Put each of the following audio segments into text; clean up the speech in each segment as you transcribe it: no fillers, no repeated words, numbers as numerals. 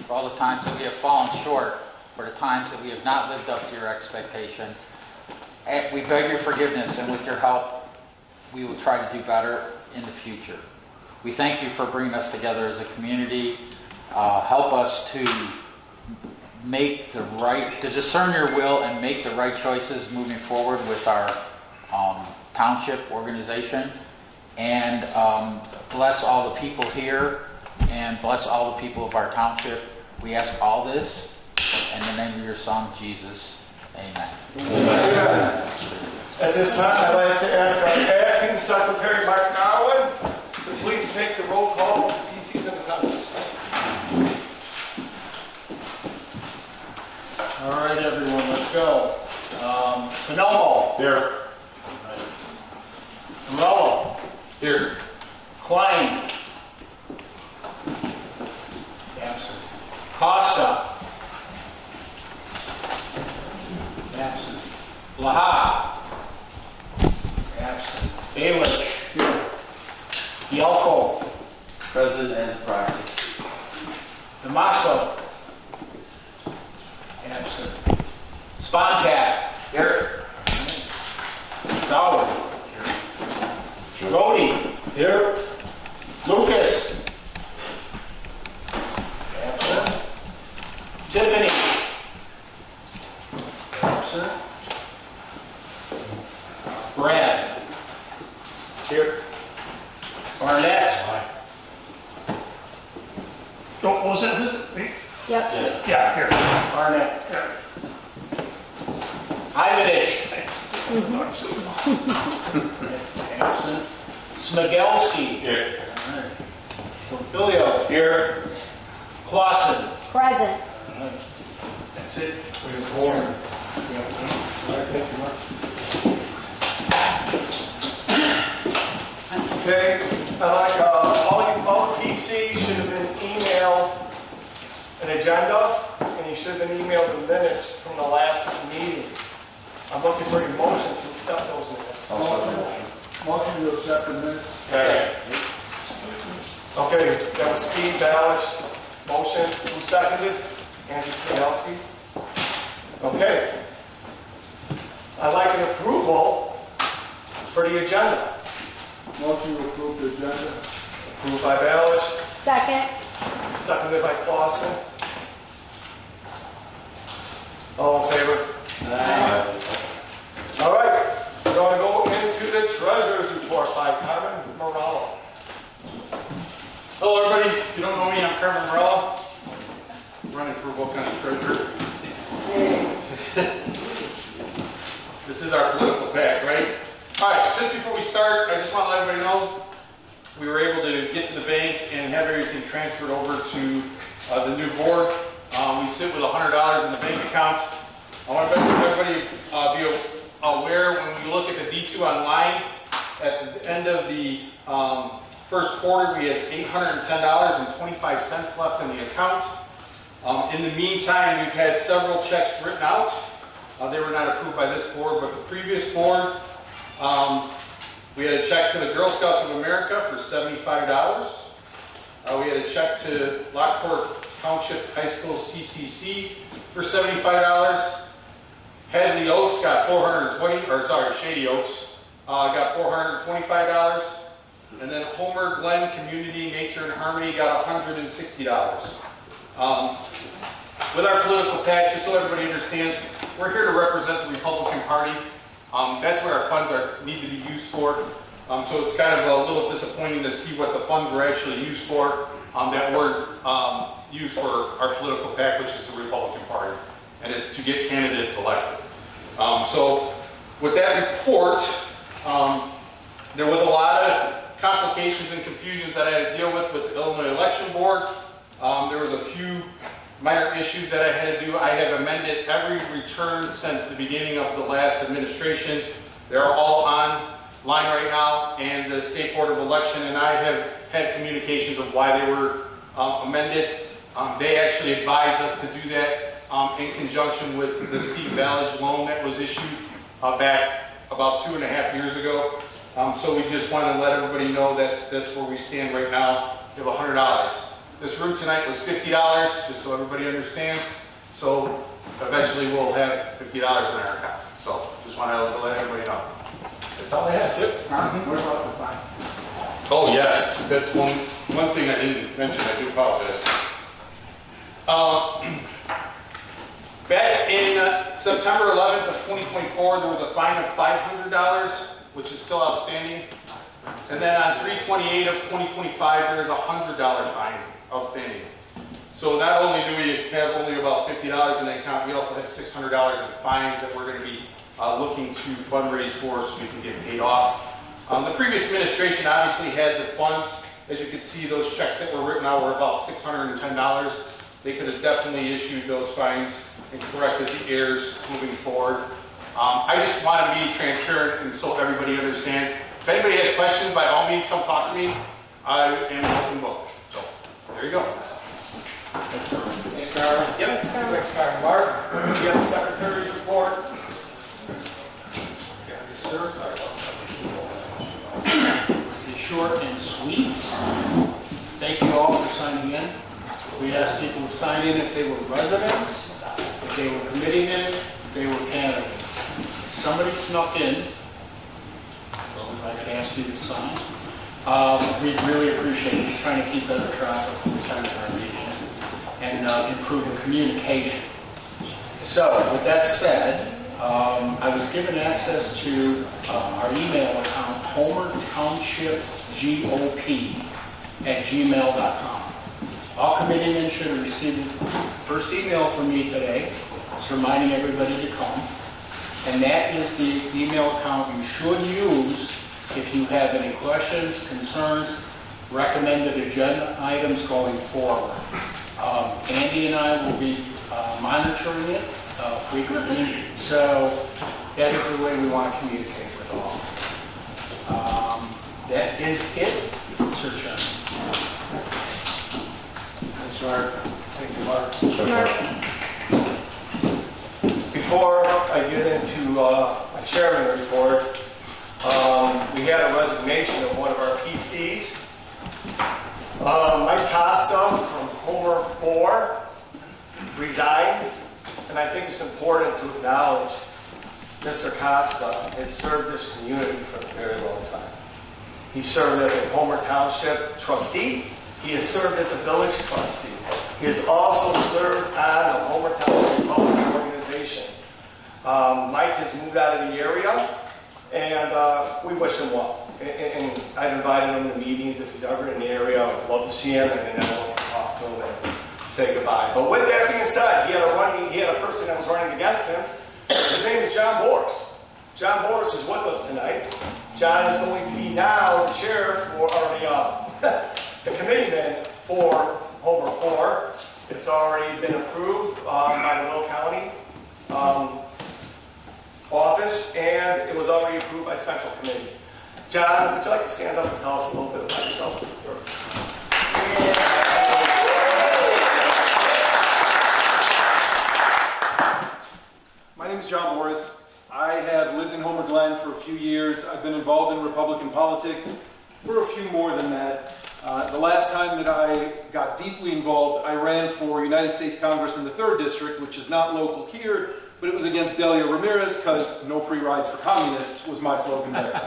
for all the times that we have fallen short, for the times that we have not lived up to your expectation. And we beg your forgiveness, and with your help, we will try to do better in the future. We thank you for bringing us together as a community. Help us to to discern your will and make the right choices moving forward with our township organization. And bless all the people here and bless all the people of our township. We ask all this in the name of your Son, Jesus. Amen. Amen. At this time, I'd like to ask our Acting Secretary, Mark Garwood, to please take the roll call for the PCs and attendance. All right, everyone, let's go. Panomo. Here. Morello. Here. Klein. Absent. Costa. Absent. Laha. Absent. Baelish. Here. Yelko. Present as a proxy. Damaso. Absent. Spontac. Here. Dowd. Here. Brody. Here. Lucas. Absent. Tiffany. Absent. Brad. Here. Barnett. What was that? Was it me? Yep. Yeah, here. Barnett. Here. Ivanich. Absent. Smigelski. Here. Porfilio. Here. Clausen. Present. That's it. We have four. All right, thank you, Mark. Okay, all PCs should have been emailed an agenda, and you should have been emailed the minutes from the last meeting. I'm looking for a motion to accept those minutes. Motion to accept the minutes. Okay. Okay, that was Steve Ballich. Motion, who seconded? Andrew Smigelski. Okay. I'd like an approval for the agenda. Motion to approve the agenda. Approved by Ballich, Second. seconded by Clausen. All in favor? Aye. All right, we're going to go into the treasurer's report by Carmen Morello. Hello everybody, if you don't know me, I'm Carmen Morello, running for Will County Treasurer. This is our political pack, right? Alright, just before we start, I just want to let everybody know we were able to get to the bank and have everything transferred over to the new board. We sit with $100 in the bank account. I want everybody be aware when we look at the D2 online, at the end of the first quarter, we had $810.25 left in the account. In the meantime, we've had several checks written out. They were not approved by this board, but the previous board. We had a check to the Girl Scouts of America for $75. We had a check to Lockport Township High School CCC for $75. Hadley Oaks got Shady Oaks got $425. And then Homer Glen Community Nature and Harmony got $160. With our political pack, just so everybody understands, we're here to represent the Republican Party. That's what our funds need to be used for. So it's kind of a little disappointing to see what the funds were actually used for that were used for our political pack, which is the Republican Party. And it's to get candidates elected. So with that report, there was a lot of complications and confusions that I had to deal with the Illinois Election Board. There was a few minor issues that I had to do. I have amended every return since the beginning of the last administration. They're all online right now, and the State Board of Election and I have had communications of why they were amended. They actually advised us to do that in conjunction with the Steve Ballage loan that was issued back about 2.5 years ago. So we just want to let everybody know that's where we stand right now. We have $100. This room tonight was $50, just so everybody understands. So eventually we'll have $50 in our account. So just want to let everybody know. That's all I have, sir. What about the fine? Oh yes, that's one thing I didn't mention. I do apologize. Back in September 11th of 2024, there was a fine of $500, which is still outstanding. And then on 3/28 of 2025, there is a $100 fine outstanding. So not only do we have only about $50 in the account, we also have $600 in fines that we're going to be looking to fundraise for so we can get paid off. The previous administration obviously had the funds. As you can see, those checks that were written out were about $610. They could have definitely issued those fines and corrected the errors moving forward. I just want to be transparent and so everybody understands. If anybody has questions, by all means, come talk to me. I am an open book. So, there you go. Thanks, Carl. Yep. Thanks, Carl. Mark, do you have the secretary's report? Yes, sir. Be short and sweet. Thank you all for signing in. We asked people to sign in if they were residents, if they were committeemen, if they were candidates. If somebody snuck in, if I could ask you to sign, we'd really appreciate it. Just trying to keep better track of the times of our meetings and improving communication. So, with that said, I was given access to our email account, homertownshipgop@gmail.com. All committeemen should have received the first email from me today. It's reminding everybody to come. And that is the email account you should use if you have any questions, concerns, recommended agenda items going forward. Andy and I will be monitoring it frequently, so that is the way we want to communicate with all. That is it, Sir Chairman. Thanks, Mark. Thank you, Mark. Before I get into a chairman report, we had a resignation of one of our PCs. Mike Costa from Homer 4 resigned, and I think it's important to acknowledge Mr. Costa has served this community for a very long time. He served as a Homer Township trustee. He has served as a village trustee. He has also served on the Homer Township Republican Organization. Mike has moved out of the area, and we wish him well. And I've invited him to meetings if he's ever in the area. I'd love to see him, and then I'll talk to him and say goodbye. But with that being said, he had a person that was running against him. His name is John Boris. John Boris is with us tonight. John is going to be now the chair for the committeeman for Homer 4. It's already been approved by the Will County office, and it was already approved by Central Committee. John, would you like to stand up and tell us a little bit about yourself? My name is John Morris. I have lived in Homer Glen for a few years. I've been involved in Republican politics for a few more than that. The last time that I got deeply involved, I ran for United States Congress in the 3rd District, which is not local here, but it was against Delia Ramirez because no free rides for communists was my slogan there.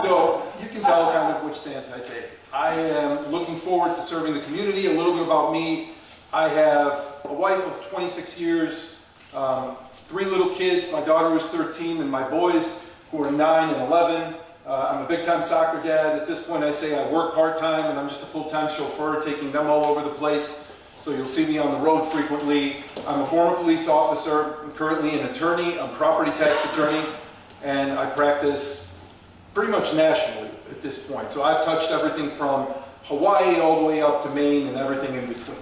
So you can tell kind of which stance I take. I am looking forward to serving the community. A little bit about me. I have a wife of 26 years, 3 little kids. My daughter was 13 and my boys who are 9 and 11. I'm a big-time soccer dad. At this point, I say I work part-time, and I'm just a full-time chauffeur taking them all over the place. So you'll see me on the road frequently. I'm a former police officer. I'm currently an attorney. I'm a property tax attorney, and I practice pretty much nationally at this point. So I've touched everything from Hawaii all the way up to Maine and everything in between.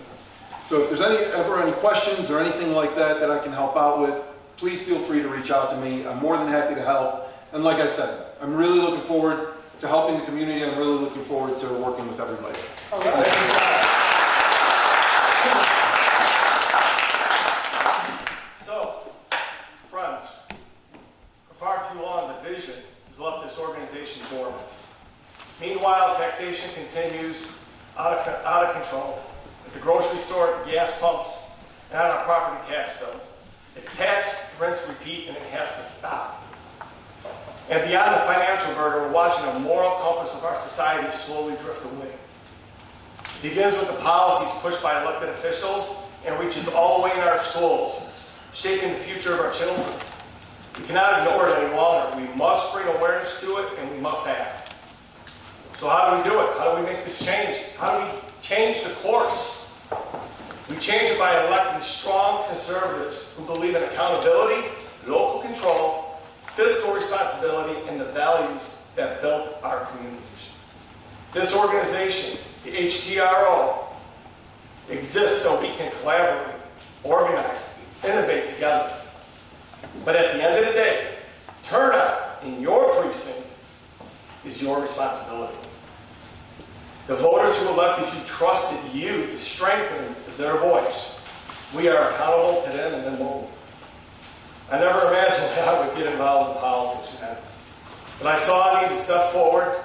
So if there's ever any questions or anything like that that I can help out with, please feel free to reach out to me. I'm more than happy to help. And like I said, I'm really looking forward to helping the community, and I'm really looking forward to working with everybody. All right. So, friends, for far too long, division has left this organization dormant. Meanwhile, taxation continues out of control. at the grocery store, at the gas pumps, and on our property tax bills. It's tax, rinse, repeat, and it has to stop. And beyond the financial burden, we're watching a moral compass of our society slowly drift away. It begins with the policies pushed by elected officials and reaches all the way in our schools, shaping the future of our children. We cannot ignore it any longer. We must bring awareness to it, and we must act. So how do we do it? How do we make this change? How do we change the course? We change it by electing strong conservatives who believe in accountability, local control, fiscal responsibility, and the values that built our communities. This organization, the Htro, exists so we can collaborate, organize, innovate together. But at the end of the day, turnout in your precinct is your responsibility. The voters who elected you trusted you to strengthen their voice. We are accountable to them and them only. I never imagined that I would get involved in politics, man. But I saw I need to step forward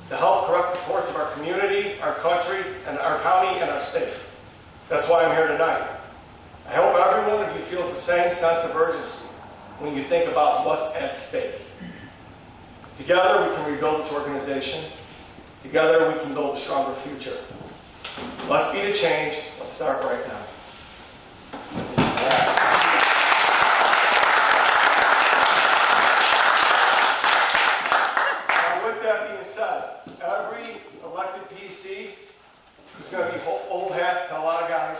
to help correct the course of our community, our country, and our county, and our state. That's why I'm here tonight. I hope every one of you feels the same sense of urgency when you think about what's at stake. Together we can rebuild this organization. Together we can build a stronger future. Let's be the change. Let's start right now. Now with that being said, every elected PC is going to be old hat to a lot of guys,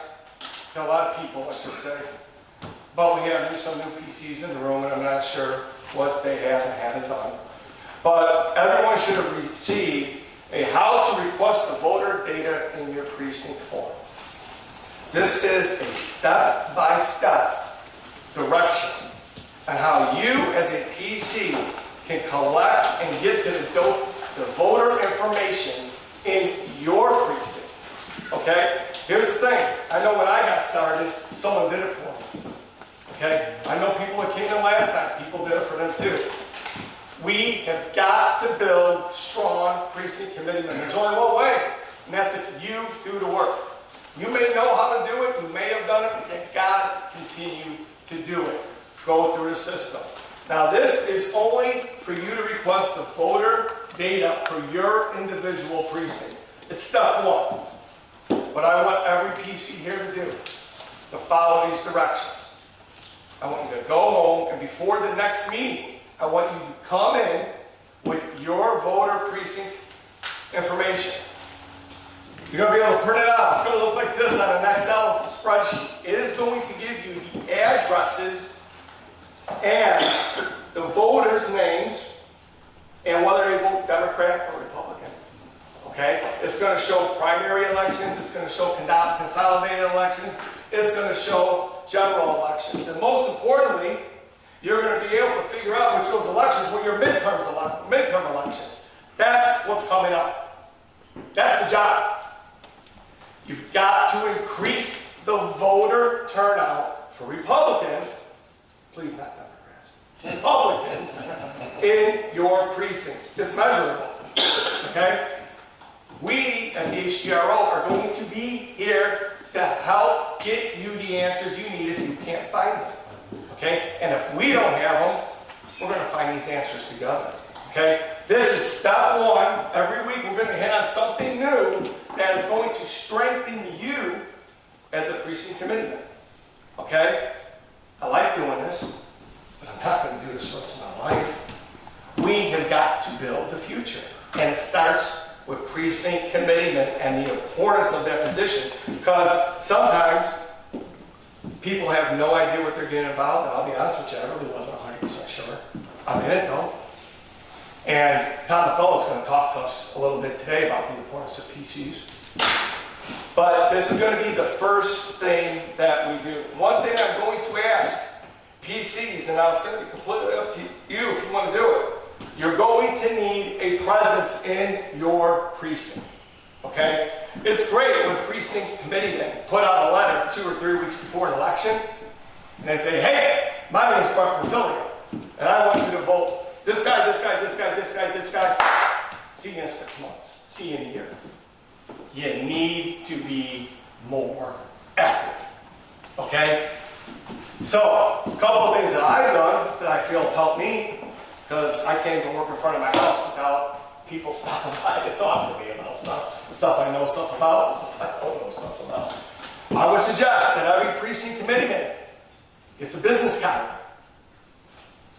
to a lot of people, I should say. But we have some new PCs in the room, and I'm not sure what they have and haven't done. But everyone should have received a how to request the voter data in your precinct form. This is a step-by-step direction on how you, as a PC, can collect and get to the voter information in your precinct. Okay? Here's the thing. I know when I got started, someone did it for me. Okay? I know people that came in last time, people did it for them too. We have got to build strong precinct committee members. There's only one way, and that's if you do the work. You may know how to do it, you may have done it, but you've got to continue to do it. Go through the system. Now this is only for you to request the voter data for your individual precinct. It's step one. What I want every PC here to do, to follow these directions. I want you to go home, and before the next meeting, I want you to come in with your voter precinct information. You're going to be able to print it out. It's going to look like this on an Excel spreadsheet. It is going to give you the addresses and the voters' names and whether they vote Democrat or Republican. Okay? It's going to show primary elections. It's going to show consolidated elections. It's going to show general elections. And most importantly, you're going to be able to figure out which those elections were your midterm elections. That's what's coming up. That's the job. You've got to increase the voter turnout for Republicans, please not Democrats, Republicans, in your precincts. It's measurable. Okay? We at the Htro are going to be here to help get you the answers you need if you can't find them. Okay? And if we don't have them, we're going to find these answers together. Okay? This is step one. Every week we're going to hit on something new that is going to strengthen you as a precinct committeeman. Okay? I like doing this, but I'm not going to do this for the rest of my life. We have got to build the future. And it starts with precinct committeemen and the importance of that position. Because sometimes people have no idea what they're getting involved in. I'll be honest with you, I really wasn't 100% sure. I'm in it though. And Tom McCullough is going to talk to us a little bit today about the importance of PCs. But this is going to be the first thing that we do. One thing I'm going to ask PCs, and now it's going to be completely up to you if you want to do it. You're going to need a presence in your precinct. Okay? It's great when precinct committeemen put out a letter 2 or 3 weeks before an election, and they say, hey, my name is Mark Porfiglio, and I want you to vote this guy, this guy, this guy, this guy, this guy. See you in 6 months. See you in a year. You need to be more active. Okay? So, a couple of things that I've done that I feel have helped me, because I can't even work in front of my house without people stopping by to talk to me about stuff I know stuff about, stuff I don't know stuff about. I would suggest that every precinct committeeman gets a business card.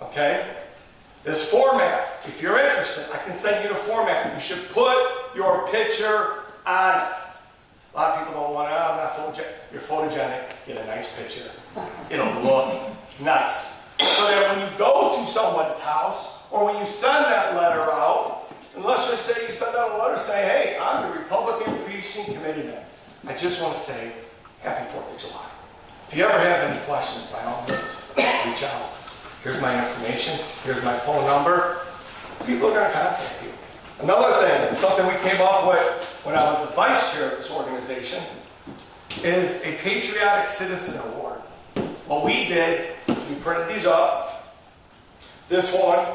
Okay? This format, if you're interested, I can send you the format. You should put your picture on it. A lot of people don't want to, I'm not photogenic. You're photogenic, get a nice picture. It'll look nice. So that when you go to someone's house, or when you send that letter out, and let's just say you send out a letter saying, hey, I'm the Republican Precinct Committeeman. I just want to say, happy 4th of July. If you ever have any questions, by all means, reach out. Here's my information. Here's my phone number. People are going to contact you. Another thing, something we came up with when I was the vice chair of this organization, is a Patriotic Citizen Award. What we did is we printed these up. This one,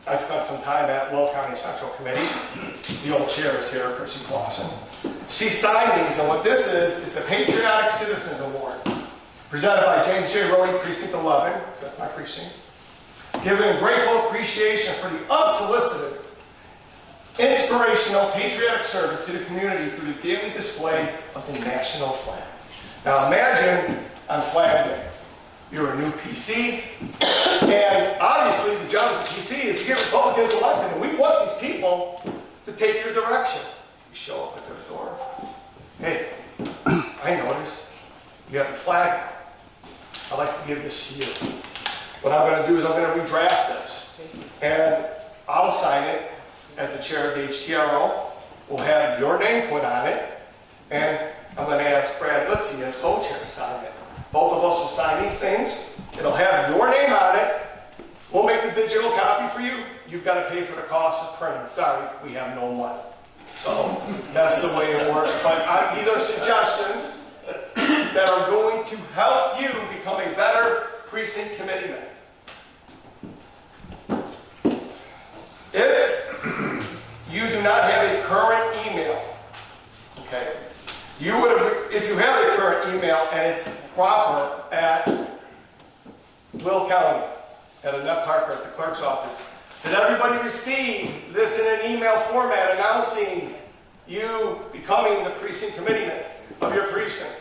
I spent some time at Will County Central Committee. The old chair is here, Chrissy Clausen. She signed these, and what this is the Patriotic Citizens Award, presented by James J. Rhodey, Precinct 11, that's my precinct, giving grateful appreciation for the unsolicited, inspirational, patriotic service to the community through the daily display of the national flag. Now imagine on Flag Day, you're a new PC, and obviously the job of the PC is to get Republicans elected, and we want these people to take your direction. You show up at their door. Hey, I noticed you have the flag out. I'd like to give this to you. What I'm going to do is I'm going to redraft this, and I'll sign it as the chair of the Htro. We'll have your name put on it, and I'm going to ask Brad Lutzy as co-chair to sign it. Both of us will sign these things. It'll have your name on it. We'll make the digital copy for you. You've got to pay for the cost of printing. Sorry, we have no money. So that's the way it works. But these are suggestions that are going to help you become a better precinct committeeman. If you do not have a current email, okay, you would have, if you have a current email and it's proper at Will County, at Annette Parker at the clerk's office, did everybody receive this in an email format announcing you becoming the precinct committeeman of your precinct?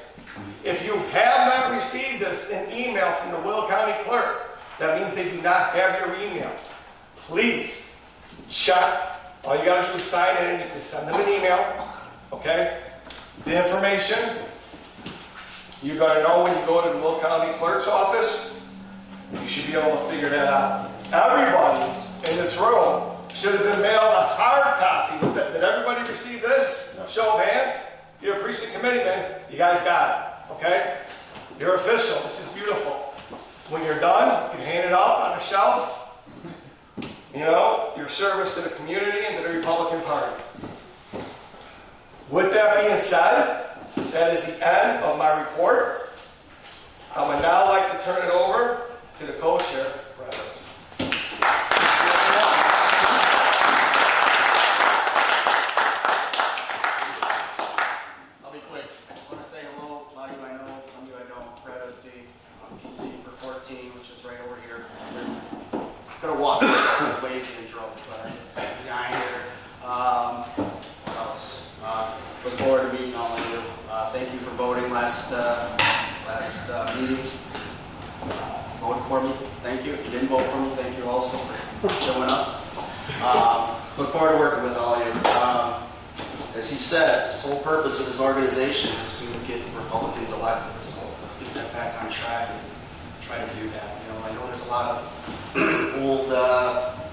If you have not received this in email from the Will County clerk, that means they do not have your email. Please check. All you got to do is sign in. You can send them an email. Okay? The information you're going to know when you go to the Will County clerk's office. You should be able to figure that out. Everybody in this room should have been mailed a hard copy. Did everybody receive this? Show of hands. You're a precinct committeeman. You guys got it. Okay? You're official. This is beautiful. When you're done, you can hang it up on the shelf. You know, your service to the community and to the Republican Party. With that being said, that is the end of my report. I would now like to turn it over to the co-chair, Brad Lutzy. I'll be quick. I just want to say hello. A lot of you I know, some of you I don't. Brad Lutzy, PC for 14, which is right over here. Gonna walk this lazy and drove, but the guy here. What else? Look forward to meeting all of you. Thank you for voting last meeting. Voted for me. Thank you. If you didn't vote for me, thank you also for showing up. Look forward to working with all of you. As he said, the sole purpose of this organization is to get Republicans elected. So let's get that back on track and try to do that. You know, I know there's a lot of old,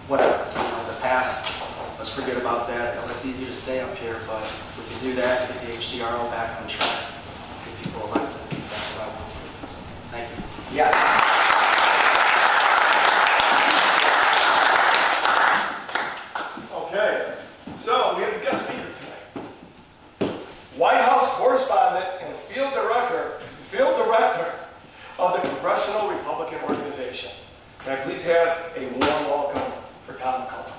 whatever, the past. Let's forget about that. I know it's easy to say up here, but we can do that, get the Htro back on track, get people elected. That's what I want to do. So, thank you. Yeah. Okay, so we have a guest speaker tonight. White House correspondent and field director of the Congressional Republican Organization. Can I please have a warm welcome for Tom McCullough?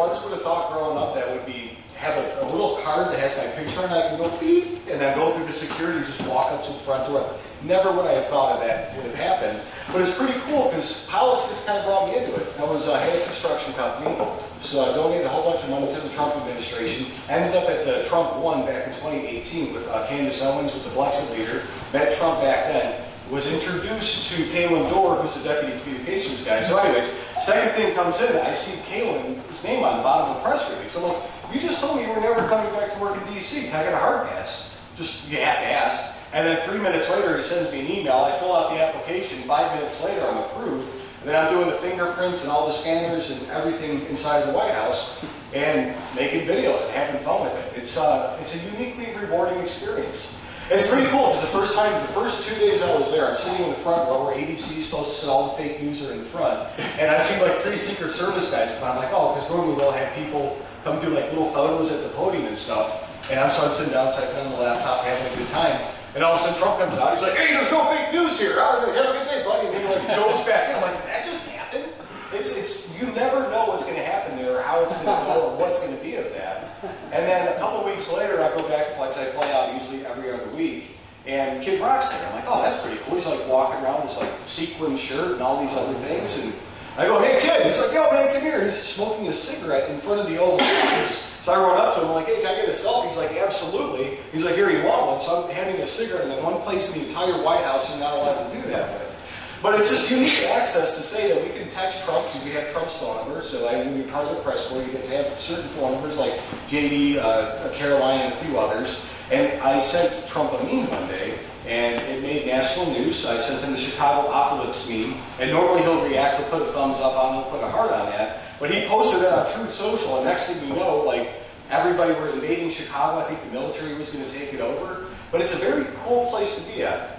once would have thought growing up that would be have a little card that has my picture on it. I can go beep and then go through the security and just walk up to the front door. Never would I have thought of that would have happened. But it's pretty cool because politics kind of brought me into it. I was had a construction company, so I donated a whole bunch of money to the Trump administration. Ended up at the Trump 1 back in 2018 with Candace Owens, with the Blexit leader. Met Trump back then. Was introduced to Kalen Dorr, who's the deputy communications guy. So anyways, second thing comes in, I see Kalen's name on the bottom of the press release. I'm like, you just told me you were never coming back to work in D.C. Can I get a hard pass? Just, you have to ask. And then 3 minutes later, he sends me an email. I fill out the application. 5 minutes later, I'm approved. And then I'm doing the fingerprints and all the scanners and everything inside of the White House and making videos and having fun with it. It's a uniquely rewarding experience. It's pretty cool because the first 2 days I was there, I'm sitting in the front row where ABC is supposed to sit, all the fake news are in the front. And I see like 3 Secret Service guys come out. I'm like, oh, because normally they'll have people come do like little photos at the podium and stuff. And I'm sitting down, typing on the laptop, having a good time. And all of a sudden Trump comes out, he's like, hey, there's no fake news here. All right, have a good day, buddy. And he like goes back in. I'm like, did that just happen? You never know what's going to happen there or how it's going to go or what's going to be of that. And then a couple weeks later, I go back to flights. I fly out usually every other week. And Kid Rock's there. I'm like, oh, that's pretty cool. He's like walking around with this like sequin shirt and all these other things. And I go, hey, kid. He's like, yo, man, come here. He's smoking a cigarette in front of the Oval Office. So I run up to him, I'm like, hey, can I get a selfie? He's like, absolutely. He's like, here, you want one? So I'm having a cigarette in one place in the entire White House you're not allowed to do that with. But it's just unique access to say that we can text Trump because we have Trump's phone number. So when you're part of the press corps, you get to have certain phone numbers like JD, Caroline, and a few others. And I sent Trump a meme one day, and it made national news. I sent him the Chicago Apocalypse meme, and normally he'll react, he'll put a thumbs up on it, he'll put a heart on that. But he posted that on Truth Social, and next thing we know, like, everybody were invading Chicago. I think the military was going to take it over. But it's a very cool place to be at.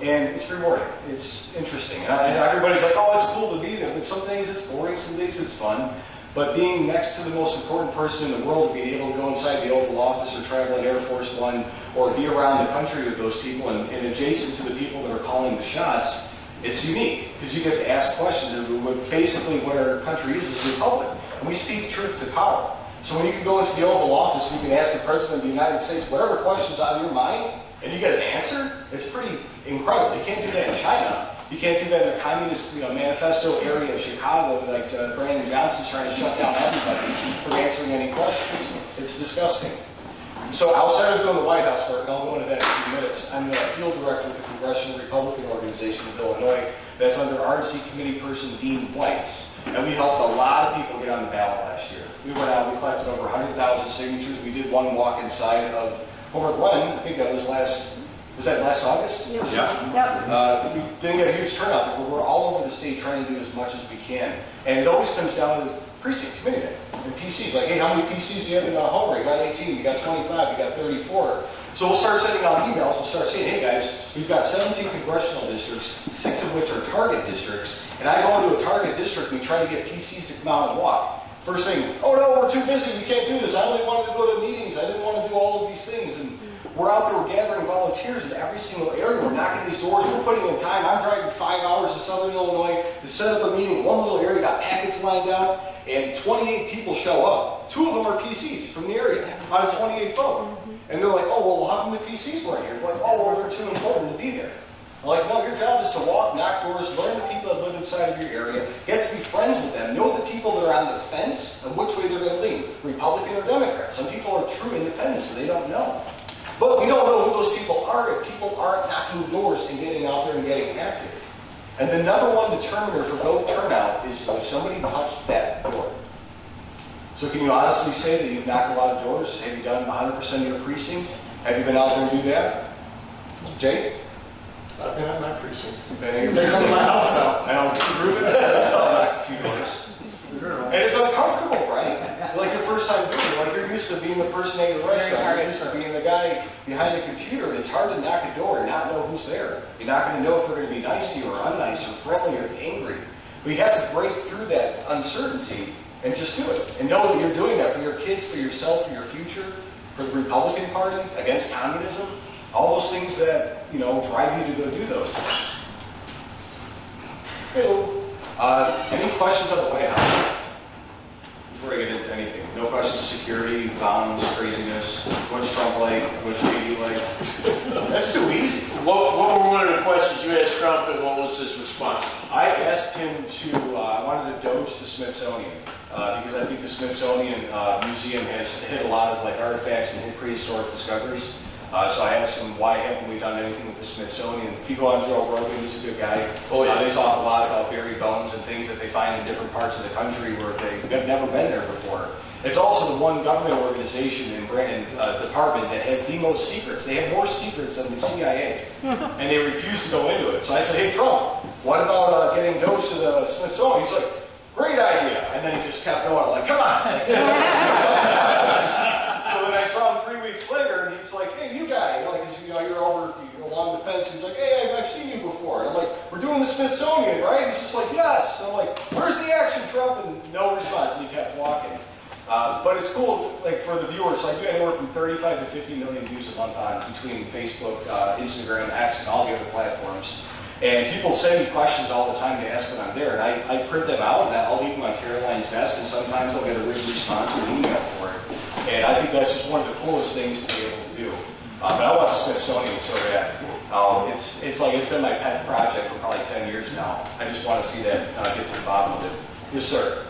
And it's rewarding. It's interesting. And everybody's like, oh, it's cool to be there. But some days it's boring, some days it's fun. But being next to the most important person in the world, being able to go inside the Oval Office or travel in Air Force One or be around the country with those people and adjacent to the people that are calling the shots, it's unique because you get to ask questions. And basically what our country is a republic. And we speak truth to power. So when you can go into the Oval Office and you can ask the President of the United States whatever question's on your mind, and you get an answer, it's pretty incredible. You can't do that in China. You can't do that in the Communist Manifesto area of Chicago, like Brandon Johnson's trying to shut down everybody from answering any questions. It's disgusting. So outside of doing the White House work, and I'll go into that in a few minutes, I'm the field director with the Congressional Republican Organization of Illinois that's under RNC committee person Dean White. And we helped a lot of people get on the ballot last year. We went out, we collected over 100,000 signatures. We did one walk inside of Homer Glen. I think that was last August? Yep. Yeah. We didn't get a huge turnout, but we're all over the state trying to do as much as we can. And it always comes down to precinct committee day. And PCs, like, hey, how many PCs do you have in Homer? You got 18, you got 25, you got 34. So we'll start sending out emails. We'll start saying, hey guys, we've got 17 congressional districts, 6 of which are target districts. And I go into a target district and we try to get PCs to come out and walk. First thing, oh no, we're too busy, we can't do this. I only wanted to go to meetings. I didn't want to do all of these things. And we're out there, we're gathering volunteers in every single area. We're knocking these doors, we're putting in time. I'm driving 5 hours to Southern Illinois to set up a meeting in one little area, got packets lined out, and 28 people show up. 2 of them are PCs from the area, out of 28 folk. And they're like, oh, well, how come the PCs weren't here? They're like, oh, well, they're too important to be there. I'm like, no, your job is to walk, knock doors, learn the people that live inside of your area, get to be friends with them, know the people that are on the fence and which way they're going to lean, Republican or Democrat. Some people are true independents, so they don't know. But we don't know who those people are if people aren't knocking doors and getting out there and getting active. And the number one determiner for vote turnout is if somebody touched that door. So can you honestly say that you've knocked a lot of doors? Have you done 100% of your precinct? Have you been out there and do that? Jay? I've been at my precinct. You've been at your precinct? My house now. I don't prove it. I've knocked a few doors. And it's uncomfortable, right? Like your first time doing it, like you're used to being the person at your restaurant, you're used to being the guy behind the computer, and it's hard to knock a door and not know who's there. You're not going to know if they're going to be nice to you or unnice or friendly or angry. But you have to break through that uncertainty and just do it. And know that you're doing that for your kids, for yourself, for your future, for the Republican Party, against communism, all those things that, drive you to go do those things. Hello. Any questions on the White House before I get into anything questions of security, bombs, craziness. What's Trump like? What's JD like? That's too easy. What were one of the questions you asked Trump, and what was his response? I asked him to, I wanted to doge the Smithsonian, because I think the Smithsonian Museum has hit a lot of like artifacts and prehistoric discoveries. So I asked him, why haven't we done anything with the Smithsonian? If you go on Joe Rogan, he's a good guy. Oh, yeah. They talk a lot about buried bones and things that they find in different parts of the country where they've never been there before. It's also the one government organization and department that has the most secrets. They have more secrets than the CIA, and they refuse to go into it. So I said, hey, Trump, what about getting those to the Smithsonian? He's like, great idea. And then he just kept going. I'm like, come on. So then I saw him 3 weeks later, and he's like, hey, you guy, like, you're over along the fence. He's like, hey, I've seen you before. And I'm like, we're doing the Smithsonian, right? He's just like, yes. I'm like, where's the action, Trump? And no response, and he kept walking. But it's cool, like, for the viewers. So I do anywhere from 35 to 50 million views a month on between Facebook, Instagram, X, and all the other platforms. And people send me questions all the time to ask when I'm there, and I print them out, and I'll leave them on Caroline's desk, and sometimes I'll get a written response or an email for it. And I think that's just one of the coolest things to be able to do. But I want the Smithsonian so bad. It's like it's been my pet project for probably 10 years now. I just want to see that get to the bottom of it. Yes, sir.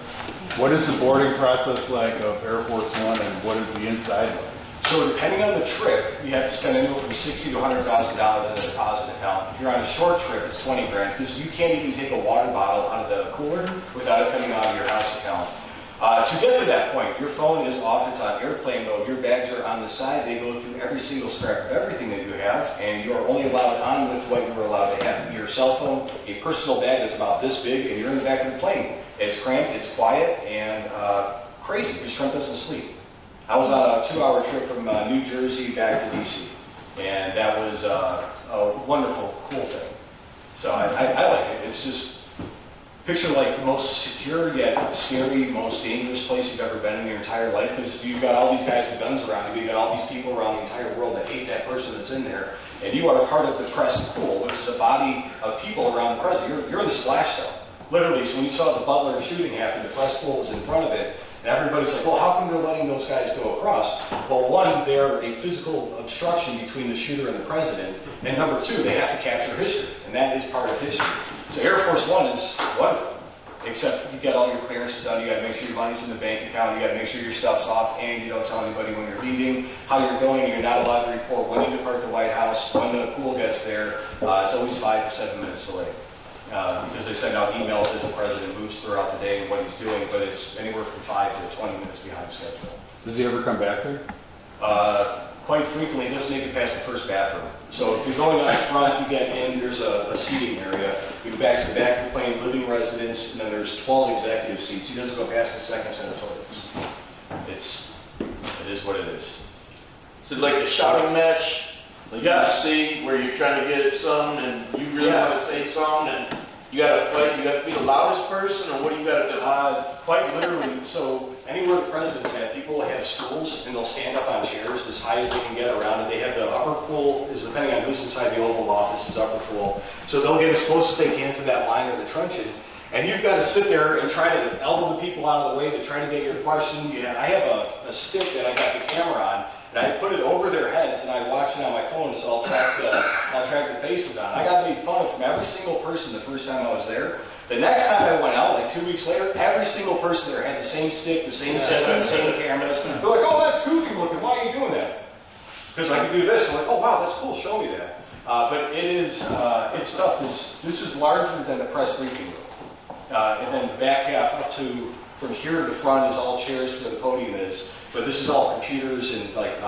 What is the boarding process like of Air Force One, and what is the inside like? So depending on the trip, you have to spend anywhere from $60,000 to $100,000 in a deposit account. If you're on a short trip, it's 20 grand, because you can't even take a water bottle out of the cooler without it coming out of your house account. To get to that point, your phone is off, it's on airplane mode, your bags are on the side, they go through every single scrap of everything that you have, and you are only allowed on with what you're allowed to have. Your cell phone, a personal bag that's about this big, and you're in the back of the plane. It's cramped, it's quiet, and crazy, because Trump doesn't sleep. I was on a 2-hour trip from New Jersey back to DC, and that was a wonderful, cool thing. So I like it. It's just, picture like the most secure yet scary, most dangerous place you've ever been in your entire life, because you've got all these guys with guns around you, you've got all these people around the entire world that hate that person that's in there, and you are part of the press pool, which is a body of people around the president. You're in the splash zone, literally. So when you saw the Butler shooting happen, the press pool was in front of it, and everybody's like, well, how come they're letting those guys go across? Well, one, they're a physical obstruction between the shooter and the president, and number two, they have to capture history, and that is part of history. So Air Force One is wonderful. Except you got all your clearances done, you got to make sure your money's in the bank account, you got to make sure your stuff's off, and you don't tell anybody when you're leaving, how you're going, and you're not allowed to report when you depart the White House, when the pool gets there. It's always 5 to 7 minutes delayed. Because they send out emails as the president moves throughout the day and what he's doing, but it's anywhere from 5 to 20 minutes behind schedule. Does he ever come back there? Quite frequently, it doesn't make it past the first bathroom. So if you're going out front, you get in, there's a seating area. You go back to the back of the plane, living residence, and then there's 12 executive seats. He doesn't go past the second set of toilets. It is what it is. Is it like a shouting match? Like you see where you're trying to get something and you really want to say something and you got to fight, you got to be the loudest person, or what do you got to do? Quite literally. So anywhere the president's at, people have stools and they'll stand up on chairs as high as they can get around it. They have the upper pool, is depending on who's inside the Oval Office, is upper pool. So they'll get as close as they can to that line or the truncheon. And you've got to sit there and try to elbow the people out of the way to try to get your question. I have a stick that I got the camera on, and I put it over their heads, and I watch it on my phone, so I'll track the faces on. I got made fun of from every single person the first time I was there. The next time I went out, like 2 weeks later, every single person there had the same stick, the same setup, the same cameras. They're like, oh, that's goofy looking. Why are you doing that? Because I can do this. I'm like, oh, wow, that's cool. Show me that. But it's tough because this is larger than the press briefing room. And then the back half up to, from here to the front is all chairs where the podium is. But this is all computers and like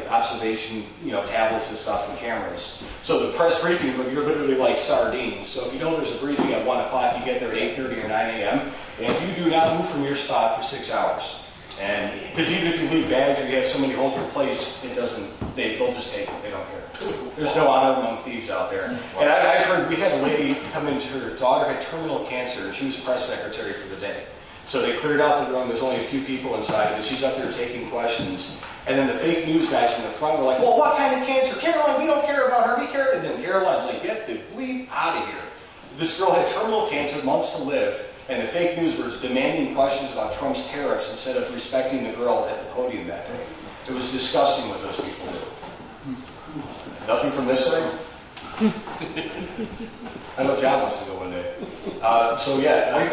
observation, tablets and stuff and cameras. So the press briefing room, you're literally like sardines. So if you know there's a briefing at 1 o'clock, you get there at 8:30 or 9 a.m. and you do not move from your spot for 6 hours. And because even if you leave bags or you have somebody hold your place, they'll just take it. They don't care. There's no honor among thieves out there. And I've heard, we had a lady come in, her daughter had terminal cancer, and she was press secretary for the day. So they cleared out the room, there's only a few people inside, and she's up there taking questions. And then the fake news guys from the front were like, well, what kind of cancer? Caroline, we don't care about her, we care. And then Caroline's like, get the bleep out of here. This girl had terminal cancer, months to live, And the fake news was demanding questions about Trump's tariffs instead of respecting the girl at the podium that day. It was disgusting what those people did. Nothing from this side? I know John wants to go one day. So yeah, if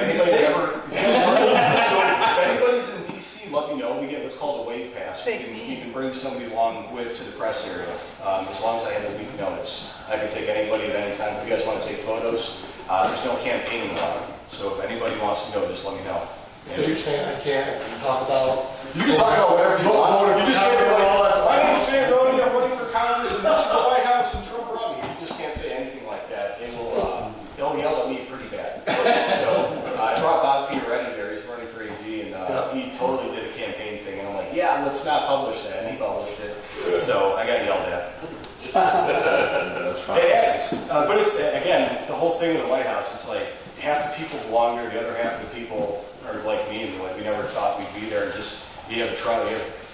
anybody's in DC, let me know. We get what's called a wave pass. You can bring somebody along with to the press area, as long as I have a week notice. I can take anybody at any time. If you guys want to take photos, there's no campaigning allowed. So if anybody wants to go, just let me know. So you're saying I can't talk about... You can talk about whatever you want. You just can't be like, my name's Sam Brody, I'm running for Congress, and this is the White House, and Trump brought me. You just can't say anything like that. They'll yell at me pretty bad. So I brought Bob Fioretti there. He's running for AG, and he totally did a campaign thing. And I'm like, yeah, let's not publish that. And he published it. So I got yelled at. It happens. But it's, again, the whole thing with the White House, it's like half the people belong there, the other half of the people are like me, and like we never thought we'd be there. Just you have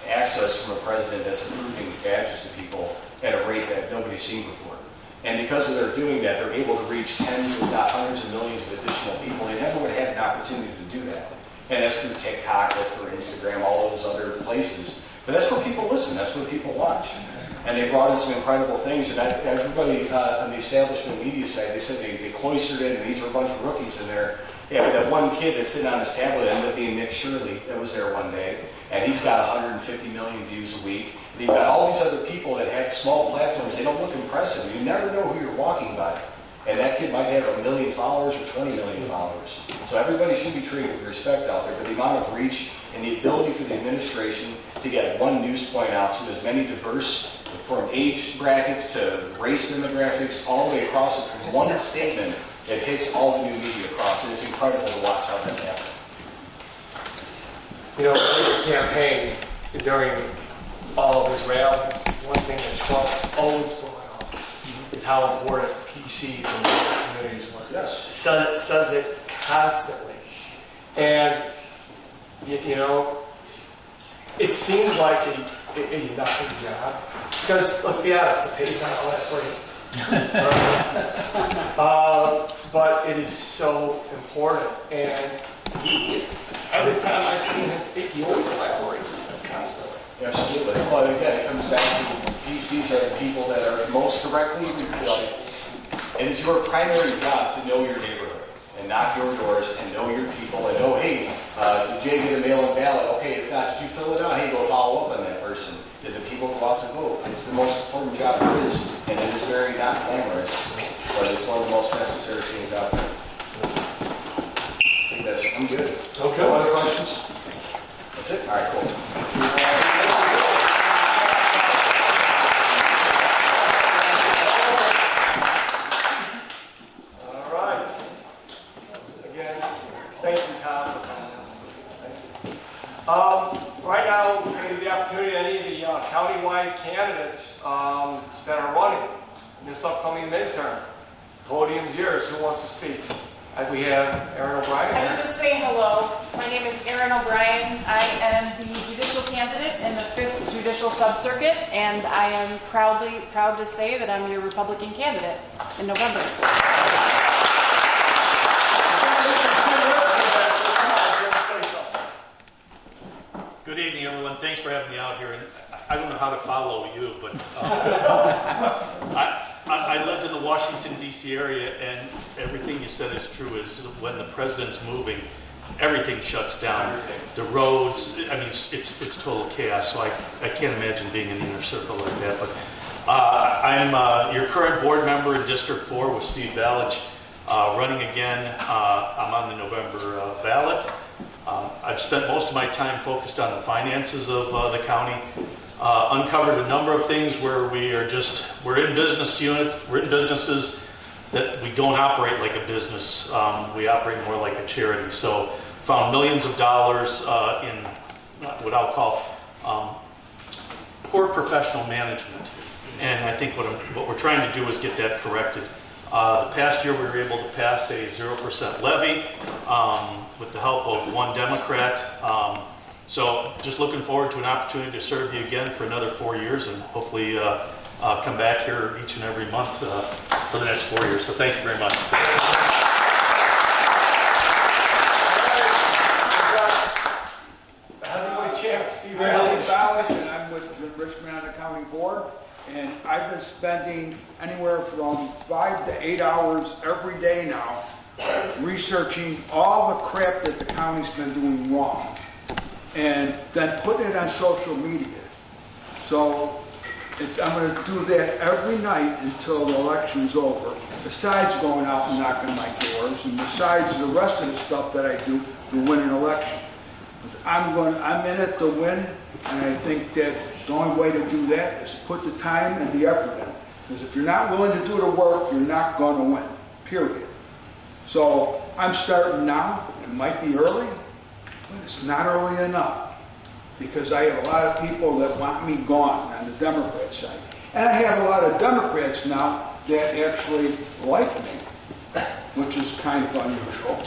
access from a president that's approving badges to people at a rate that nobody's seen before. And because of their doing that, they're able to reach tens, if not hundreds of millions of additional people. They never would have had an opportunity to do that. And that's through TikTok, that's through Instagram, all those other places. But that's where people listen, that's where people watch. And they brought in some incredible things. And everybody on the establishment media side, they said they cloistered in, and these were a bunch of rookies in there. Yeah, but that one kid that's sitting on his tablet ended up being Nick Shirley that was there one day. And he's got 150 million views a week. And you've got all these other people that have small platforms. They don't look impressive. You never know who you're walking by. And that kid might have 1 million followers or 20 million followers. So everybody should be treated with respect out there. But the amount of reach and the ability for the administration to get one news point out to as many diverse, from age brackets to race demographics, all the way across it from one statement that hits all the new media across. And it's incredible to watch how that's happening. You know, during the campaign, during all of his rallies, one thing that Trump always brought up is how important PCs and local communities were. Yes. Says it constantly. And, you know, it seems like a nothing job. Because, let's be honest, the pay's not all that great. But it is so important. And every time I've seen him speak, he always elaborates on it constantly. Absolutely. Well, again, it comes back to PCs are the people that are most directly, and it's your primary job to know your neighborhood and knock your doors and know your people and know, hey, did Jay get a mail-in ballot? Okay, if not, did you fill it out? Hey, go follow up on that person. Did the people go out to vote? It's the most important job there is, and it is very not glamorous, but it's one of the most necessary things out there. I think I'm good. Okay. No other questions? That's it? All right, cool. All right. Again, thank you, Tom, for coming. Thank you. Right now, we're going to give the opportunity to any of the countywide candidates that are running in this upcoming midterm. Podium's yours. Who wants to speak? We have Erin O'Brien I here. would just say hello. My name is Erin O'Brien. I am the judicial candidate in the 5th Judicial Sub-Circuit, and I am proud to say that I'm your Republican candidate in November. Good evening, everyone. Thanks for having me out here. And I don't know how to follow you, but I lived in the Washington, D.C. area, and everything you said is true. Is when the president's moving, everything shuts down. The roads, I mean, it's total chaos. So I can't imagine being in the inner circle like that. But I'm your current board member in District 4 with Steve Balich, running again. I'm on the November ballot. I've spent most of my time focused on the finances of the county. Uncovered a number of things where we're in business units, we're in businesses that we don't operate like a business. We operate more like a charity. So found millions of dollars in what I'll call poor professional management. And I think what we're trying to do is get that corrected. The past year we were able to pass a 0% levy with the help of one Democrat. So just looking forward to an opportunity to serve you again for another 4 years and hopefully come back here each and every month for the next 4 years. So thank you very much. Richmond on the county board, and I've been spending anywhere from 5 to 8 hours every day now researching all the crap that the county's been doing wrong, and then putting it on social media. So I'm going to do that every night until the election's over, besides going out and knocking my doors, and besides the rest of the stuff that I do to win an election. I'm in it to win, and I think that the only way to do that is put the time and the effort in. Because if you're not willing to do the work, you're not going to win, period. So I'm starting now. It might be early, but it's not early enough, because I have a lot of people that want me gone on the Democrat side. And I have a lot of Democrats now that actually like me, which is kind of unusual.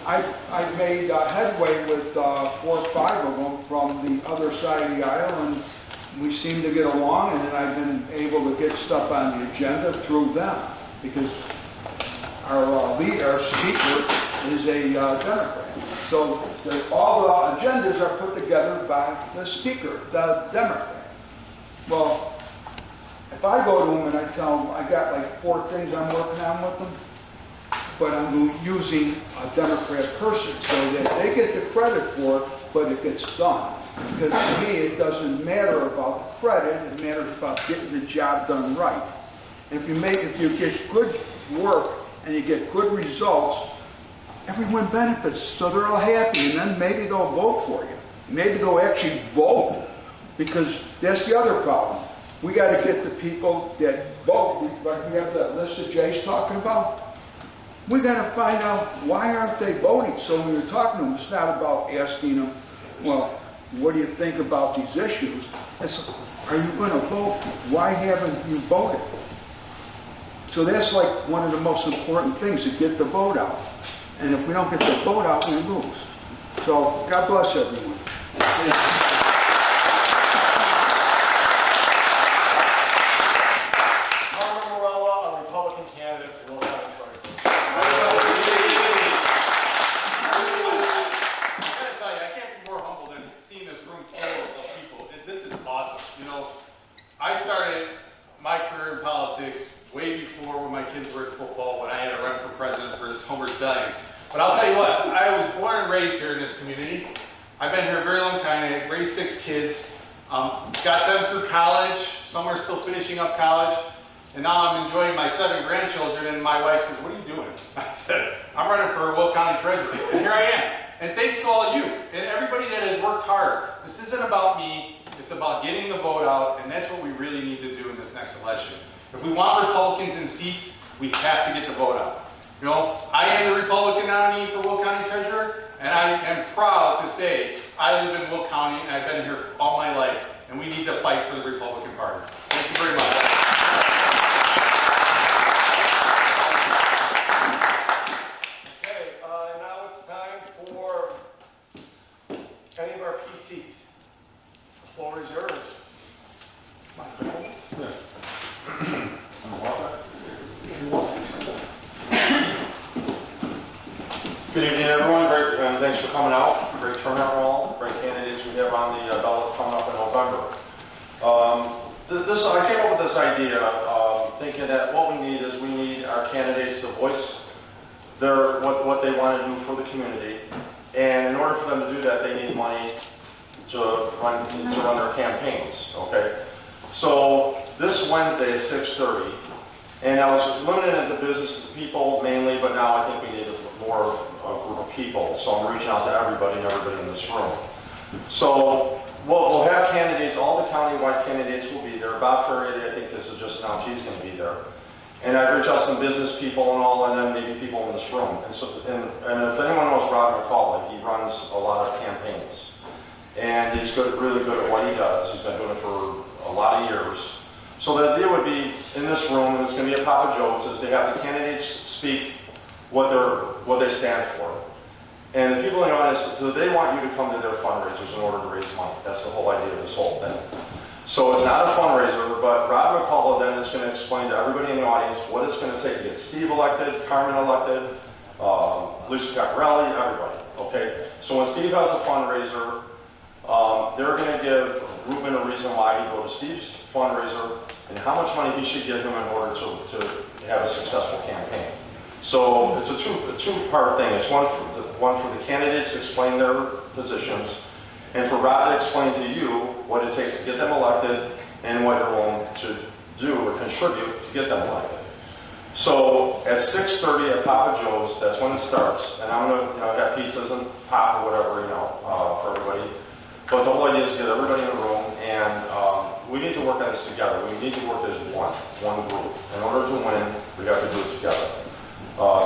But I've made headway with 4 or 5 of them from the other side of the aisle, and we seem to get along, and then I've been able to get stuff on the agenda through them, because our speaker is a Democrat. So all the agendas are put together by the speaker, the Democrat. Well, if I go to them and I tell them I got like 4 things I'm working on with them, but I'm using a Democrat person so that they get the credit for it, but it gets done. Because to me, it doesn't matter about the credit, it matters about getting the job done right. And if you get good work and you get good results, everyone benefits, so they're all happy, and then maybe they'll vote for you. Maybe they'll actually vote, because that's the other problem. We got to get the people that vote, like we have that list that Jay's talking about. We got to find out why aren't they voting. So when you're talking to them, it's not about asking them, well, what do you think about these issues? It's, are you going to vote? Why haven't you voted? So that's like one of the most important things, to get the vote out. And if we don't get the vote out, we lose. So God bless everyone. I started my career in politics way before when my kids were in football, when I had to run for president for Homer Stallions. But I'll tell you what, I was born and raised here in this community. I've been here a very long time. I raised 6 kids, got them through college. Some are still finishing up college. And now I'm enjoying my 7 grandchildren, and my wife says, what are you doing? I said, I'm running for Will County Treasurer. And here I am. And thanks to all of you and everybody that has worked hard. This isn't about me. It's about getting the vote out, and that's what we really need to do in this next election. If we want Republicans in seats, we have to get the vote out. You know, I am the Republican nominee for Will County Treasurer, and I am proud to say I live in Will County, and I've been here all my life, and we need to fight for the Republican Party. Thank you very much. Okay, now it's time for any of our PCs. The floor is yours. Good evening, everyone. Thanks for coming out. Great turnout all. Great candidates we have on the ballot coming up in November. I came up with this idea thinking that what we need our candidates to voice what they want to do for the community. And in order for them to do that, they need money to run their campaigns. Okay. So this Wednesday at 6:30, and I was limited into business people mainly, but now I think we need more group of people. So I'm reaching out to everybody and everybody in this room. So we'll have candidates, all the countywide candidates will be there. Bob Ferry, I think, has just announced he's going to be there. And I reach out some business people and all, and then maybe people in this room. And if anyone knows Rob McCauley, he runs a lot of campaigns. And he's really good at what he does. He's been doing it for a lot of years. So the idea would be, in this room, and it's going to be a Papa Joe's, is they have the candidates speak what they stand for. And the people in the audience, so they want you to come to their fundraisers in order to raise money. That's the whole idea of this whole thing. So it's not a fundraiser, but Rob McCullough then is going to explain to everybody in the audience what it's going to take to get Steve elected, Carmen elected, Lisa Caparelli, everybody. Okay. So when Steve has a fundraiser, They're going to give Ruben a reason why he go to Steve's fundraiser and how much money he should give him in order to have a successful campaign. So it's a two-part thing. It's one for the candidates to explain their positions, and for Rob to explain to you what it takes to get them elected and what they're willing to do or contribute to get them elected. So at 6:30 at Papa Joe's, that's when it starts, and I'm going to have pizzas and pop or whatever, for everybody. But the whole idea is to get everybody in the room, and we need to work on this together. We need to work as one group. In order to win, we have to do it together.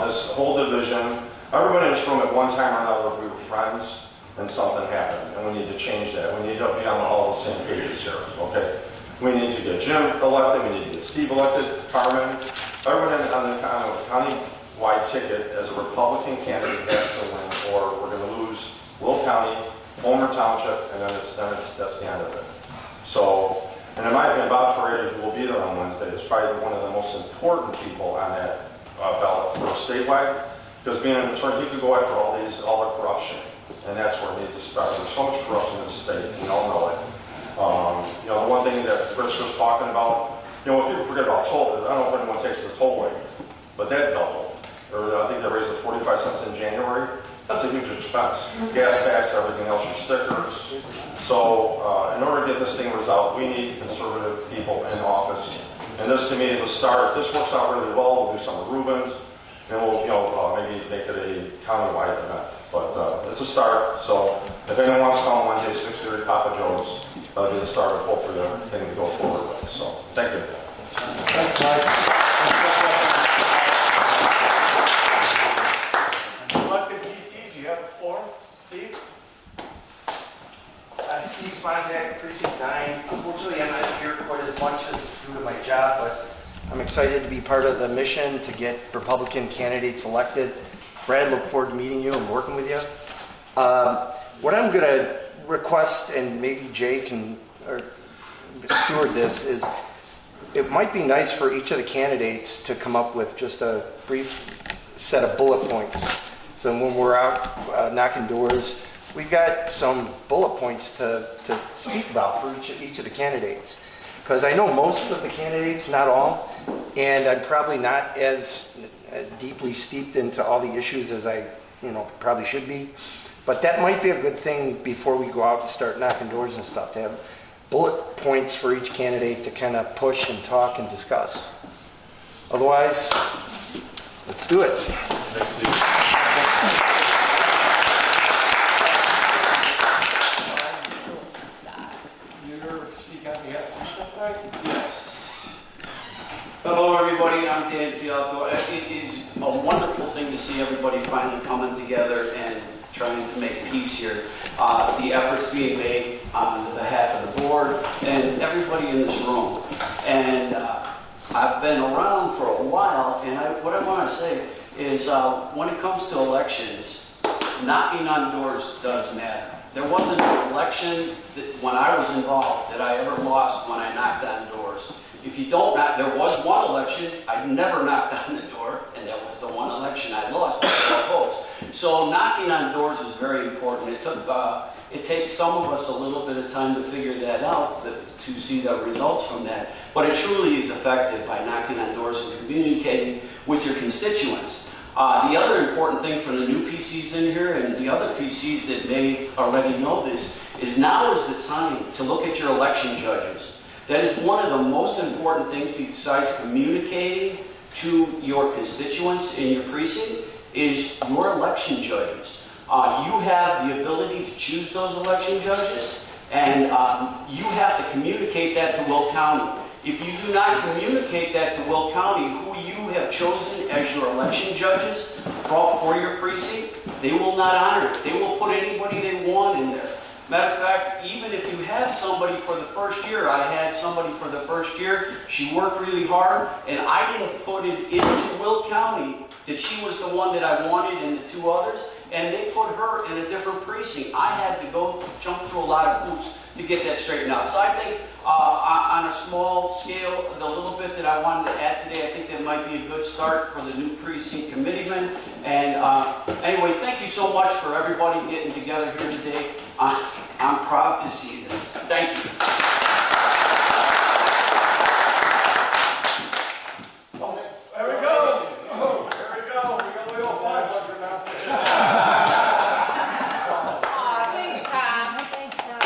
This whole division, everybody in this room at one time or another, we were friends, and something happened, and we need to change that. We need to be on all the same pages here, okay? We need to get Jim elected, we need to get Steve elected, Carmen. Everyone on the county-wide ticket as a Republican candidate has to win, or we're going to lose Will County, Homer Township, and that's the end of it. So, and in my opinion, Bob Ferretti, who will be there on Wednesday, is probably one of the most important people on that ballot for statewide, because being an attorney, he could go after all the corruption, and that's where it needs to start. There's so much corruption in the state, we all know it. The one thing that Rich was talking about, when people forget about toll, I don't know if anyone takes the tollway, but that doubled. Or I think they raised it 45 cents in January. That's a huge expense. Gas tax, everything else, your stickers. So in order to get this thing resolved, we need conservative people in office. And this to me is a start. If this works out really well, we'll do some of Rubens, and we'll maybe make it a countywide event. But it's a start. So if anyone wants to come on Wednesday, 6:30 Papa Joe's, that'll be the start of hopefully the thing to go forward with. So thank you. Thanks, Mike. Elected PCs, you have the floor. Steve? Steve Sponzak, Precinct 9. Unfortunately, I'm not here quite as much as due to my job, but I'm excited to be part of the mission to get Republican candidates elected. Brad, look forward to meeting you and working with you. What I'm going to request, and maybe Jay can steward this, is it might be nice for each of the candidates to come up with just a brief set of bullet points. So when we're out knocking doors, we've got some bullet points to speak about for each of the candidates. Because I know most of the candidates, not all, and I'm probably not as deeply steeped into all the issues as I probably should be. But that might be a good thing before we go out and start knocking doors and stuff, to have bullet points for each candidate to kind of push and talk and discuss. Otherwise, let's do it. Thanks, Steve. Yes. Hello, everybody. I'm Dan Fialco. It is a wonderful thing to see everybody finally coming together and trying to make peace here. The efforts being made on behalf of the board and everybody in this room. And I've been around for a while, and what I want to say is when it comes to elections, knocking on doors does matter. There wasn't an election when I was involved that I ever lost when I knocked on doors. If you don't knock, there was one election I never knocked on the door, and that was the one election I lost by 12 votes. So knocking on doors is very important. It takes some of us a little bit of time to figure that out, to see the results from that. But it truly is effective by knocking on doors and communicating with your constituents. The other important thing for the new PCs in here and the other PCs that may already know this is now is the time to look at your election judges. That is one of the most important things besides communicating to your constituents in your precinct is your election judges. You have the ability to choose those election judges, and you have to communicate that to Will County. If you do not communicate that to Will County, who you have chosen as your election judges for your precinct, they will not honor it. They will put anybody they want in there. Matter of fact, even if you have somebody for the first year, I had somebody for the first year, she worked really hard, and I didn't put it into Will County that she was the one that I wanted and the two others, and they put her in a different precinct. I had to go jump through a lot of hoops to get that straightened out. So I think on a small scale, the little bit that I wanted to add today, I think that might be a good start for the new precinct committeeman. And anyway, thank you so much for everybody getting together here today. I'm proud to see this. Thank you. There we go. There we go. We got way over 500 now. Aw, thanks, Tom. Thanks, Tom.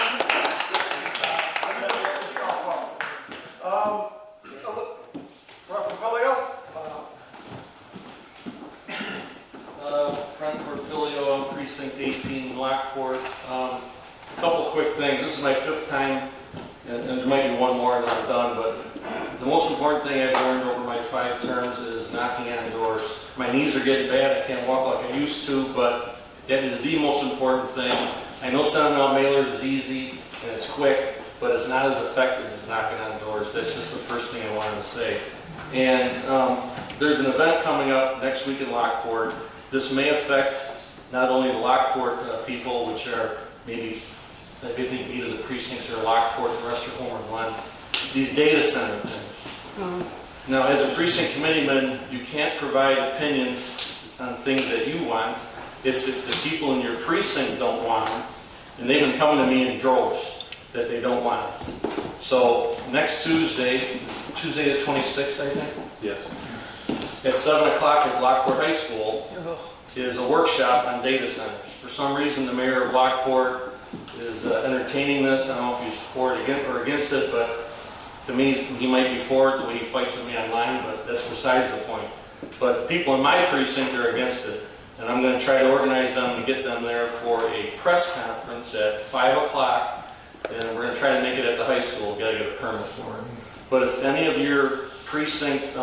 Raphaelio? Frank Porfilio, Precinct 18, Lockport. Couple quick things. This is my 5th time, and there might be one more and I'm done, but the most important thing I've learned over my 5 terms is knocking on doors. My knees are getting bad. I can't walk like I used to, but that is the most important thing. I know sending out mailers is easy and it's quick, but it's not as effective as knocking on doors. That's just the first thing I wanted to say. And there's an event coming up next week in Lockport. This may affect not only the Lockport people, which are maybe, I think 8 of the precincts are Lockport, the rest are Homer Glen. These data center things. Now, as a precinct committeeman, you can't provide opinions on things that you want. It's if the people in your precinct don't want them, and they've been coming to me in droves that they don't want them. So next Tuesday the 26th, I think? Yes. At 7 o'clock at Lockport High School is a workshop on data centers. For some reason, the mayor of Lockport is entertaining this. I don't know if he's for it or against it, but to me, he might be for it the way he fights with me online, but that's besides the point. But people in my precinct are against it, and I'm going to try to organize them and get them there for a press conference at 5 o'clock, and we're going to try to make it at the high school. We've got to get a permit for it. But if any of your precinct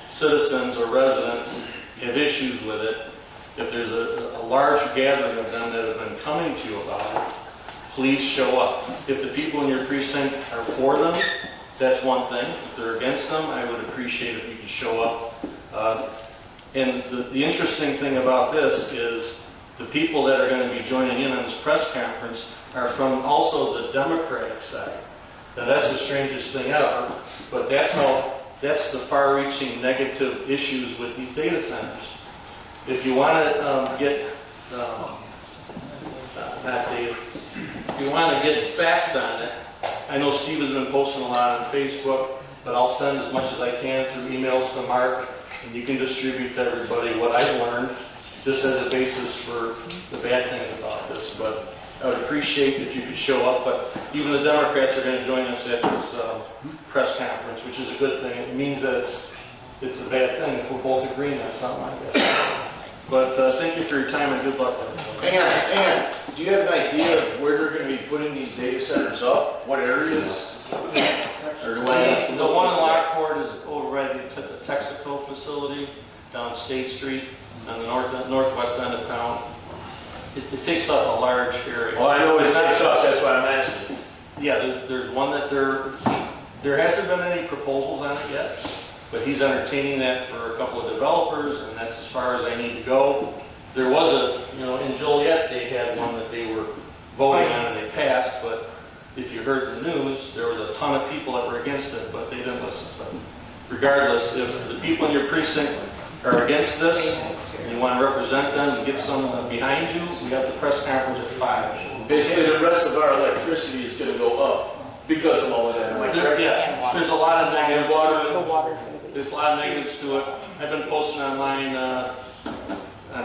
citizens or residents have issues with it, if there's a large gathering of them that have been coming to you about it, please show up. If the people in your precinct are for them, that's one thing. If they're against them, I would appreciate if you could show up. And the interesting thing about this is the people that are going to be joining in on this press conference are from also the Democratic side. Now that's the strangest thing ever, but that's the far-reaching negative issues with these data centers. If you want to if you want to get facts on it, I know Steve has been posting a lot on Facebook, but I'll send as much as I can through emails to Mark, and you can distribute to everybody what I've learned, just as a basis for the bad things about this. But I would appreciate if you could show up, but even the Democrats are going to join us at this press conference, which is a good thing. It means that it's a bad thing if we're both agreeing on something like this. But thank you for your time and good luck. Hang on. Do you have an idea of where they're going to be putting these data centers up? What areas? Or do I have to The look one in into that? Lockport is over at the Texaco facility down State Street on the northwest end of town. It takes up a large area. Well, I know it takes up, that's why I'm asking. Yeah, there's one that there hasn't been any proposals on it yet, but he's entertaining that for a couple of developers, and that's as far as I need to go. There was in Joliet, they had one that they were voting on and they passed, but if you heard the news, there was a ton of people that were against it, but they didn't listen to it. Regardless, if the people in your precinct are against this, and you want to represent them and get some behind you, we have the press conference at 5. Basically, the rest of our electricity is going to go up because of all of that. Am I correct? Yeah, there's a lot of negatives water. to it. There's a lot of negatives to it. I've been posting online on